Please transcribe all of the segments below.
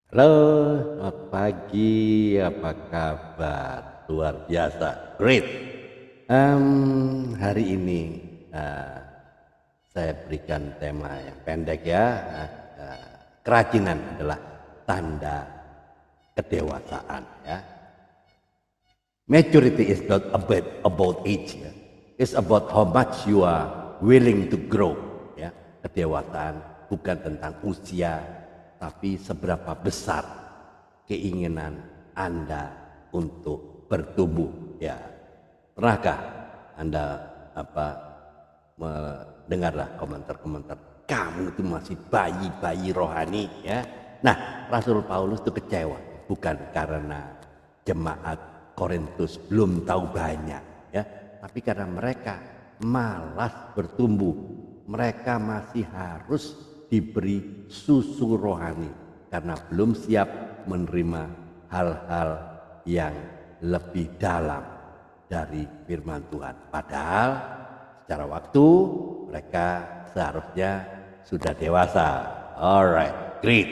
Halo, selamat pagi. Apa kabar? Luar biasa, great. Hari ini eh, saya berikan tema yang pendek ya. Kerajinan adalah tanda kedewasaan ya. Maturity is not about age ya. It's about how much you are willing to grow ya. Kedewasaan bukan tentang usia, tapi seberapa besar keinginan Anda untuk bertumbuh ya. Pernahkah Anda mendengarlah komentar-komentar kamu itu masih bayi-bayi rohani ya. Nah, Rasul Paulus itu kecewa bukan karena jemaat Korintus belum tahu banyak ya, tapi karena mereka malas bertumbuh. Mereka masih harus diberi susu rohani karena belum siap menerima hal-hal yang lebih dalam dari firman Tuhan. Padahal secara waktu mereka seharusnya sudah dewasa. Alright, great.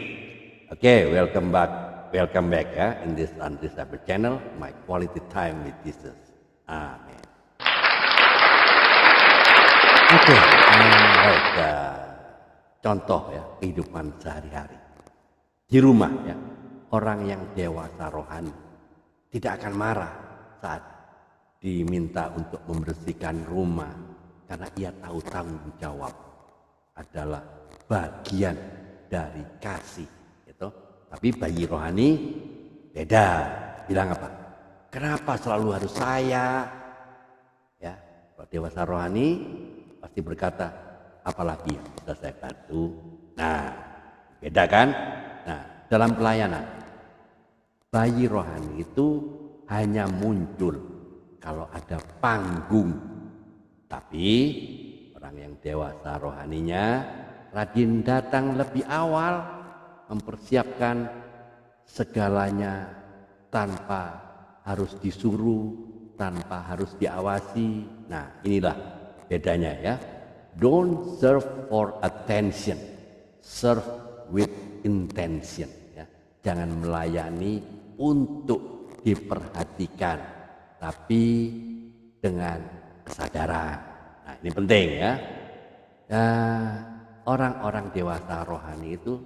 Okay, welcome back ya in this Undiscipled channel, my quality time with Jesus. Amin. Oke, baik. Contoh ya kehidupan sehari-hari di rumah ya, orang yang dewasa rohani tidak akan marah saat diminta untuk membersihkan rumah karena ia tahu tanggung jawab adalah bagian dari kasih gitu. Tapi bayi rohani beda, bilang apa? Kenapa selalu harus saya? Ya, kalau dewasa rohani pasti berkata, apalagi yang bisa saya bantu. Nah, beda kan? Nah, dalam pelayanan bayi rohani itu hanya muncul kalau ada panggung. Tapi orang yang dewasa rohaninya rajin datang lebih awal, mempersiapkan segalanya tanpa harus disuruh, tanpa harus diawasi. Nah, inilah bedanya ya. Don't serve for attention, serve with intention ya. Jangan melayani untuk diperhatikan, tapi dengan kesadaran. Nah, ini penting ya. Orang-orang dewasa rohani itu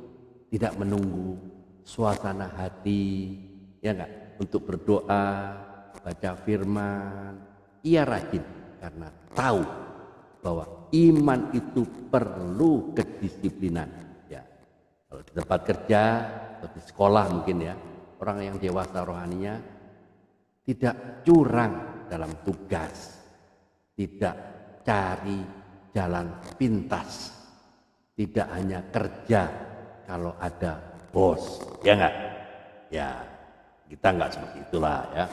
tidak menunggu suasana hati ya enggak untuk berdoa, baca firman. Ia rajin karena tahu bahwa iman itu perlu kedisiplinan ya. Kalau di tempat kerja atau di sekolah mungkin ya, orang yang dewasa rohaninya tidak curang dalam tugas, tidak cari jalan pintas, tidak hanya kerja kalau ada bos, ya enggak? Ya, kita enggak seperti itulah ya.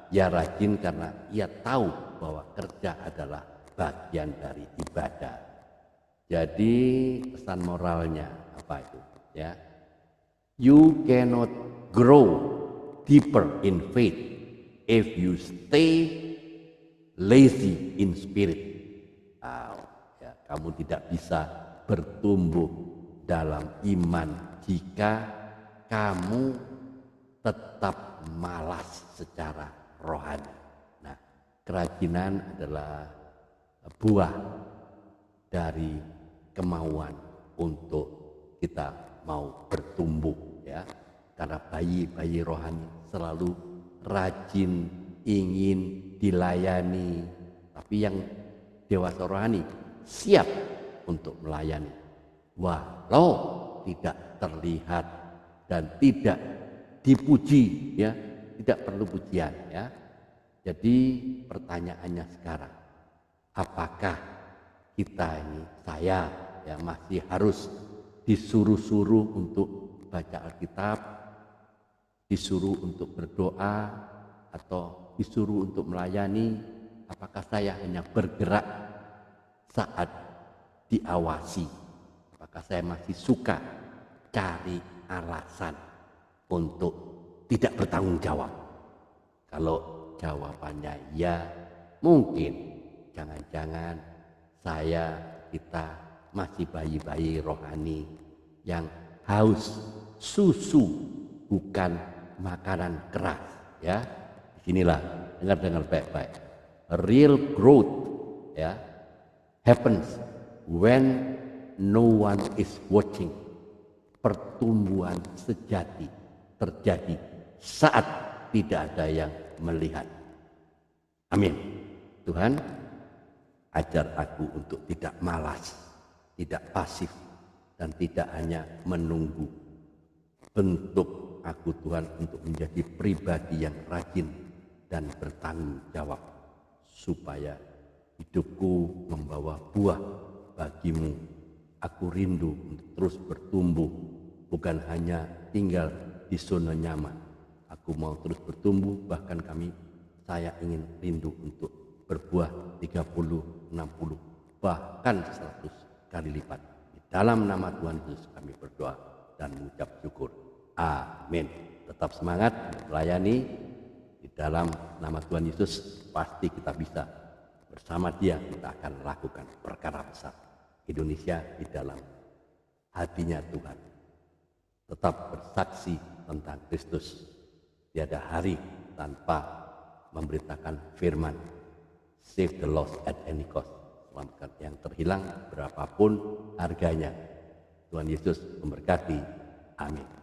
Ia rajin karena ia tahu bahwa kerja adalah bagian dari ibadah. Jadi pesan moralnya apa itu? Ya, you cannot grow deeper in faith if you stay lazy in spirit. Ya, kamu tidak bisa bertumbuh dalam iman jika kamu tetap malas secara rohani. Nah, kerajinan adalah buah dari kemauan untuk kita mau bertumbuh ya. Karena bayi-bayi rohani selalu rajin, ingin dilayani. Tapi yang dewasa rohani siap untuk melayani walau tidak terlihat dan tidak dipuji ya, tidak perlu pujian ya. Jadi pertanyaannya sekarang, apakah kita ini, saya ya masih harus disuruh-suruh untuk baca Alkitab, disuruh untuk berdoa, atau disuruh untuk melayani? Apakah saya hanya bergerak saat diawasi? Apakah saya masih suka cari alasan untuk tidak bertanggung jawab? Kalau jawabannya ya, mungkin jangan-jangan kita masih bayi-bayi rohani yang haus susu bukan makanan keras, ya. Disinilah, dengar baik-baik. Real growth, ya, happens when no one is watching. Pertumbuhan sejati terjadi saat tidak ada yang melihat. Amin. Tuhan, ajar aku untuk tidak malas, tidak pasif, dan tidak hanya menunggu. Bentuk aku Tuhan untuk menjadi pribadi yang rajin dan bertanggung jawab, supaya hidupku membawa buah bagimu. Aku rindu untuk terus bertumbuh, bukan hanya tinggal di zona nyaman. Aku mau terus bertumbuh, bahkan saya ingin rindu untuk berbuah 30, 60, bahkan 100 kali lipat. Di dalam nama Tuhan Yesus kami berdoa dan mengucap syukur. Amin. Tetap semangat melayani. Di dalam nama Tuhan Yesus pasti kita bisa. Bersama Dia kita akan lakukan perkara besar. Indonesia di dalam hatinya Tuhan. Tetap bersaksi tentang Kristus. Tiada hari tanpa memberitakan firman. Save the lost at any cost. Selamatkan yang terhilang berapapun harganya. Tuhan Yesus memberkati. Amin.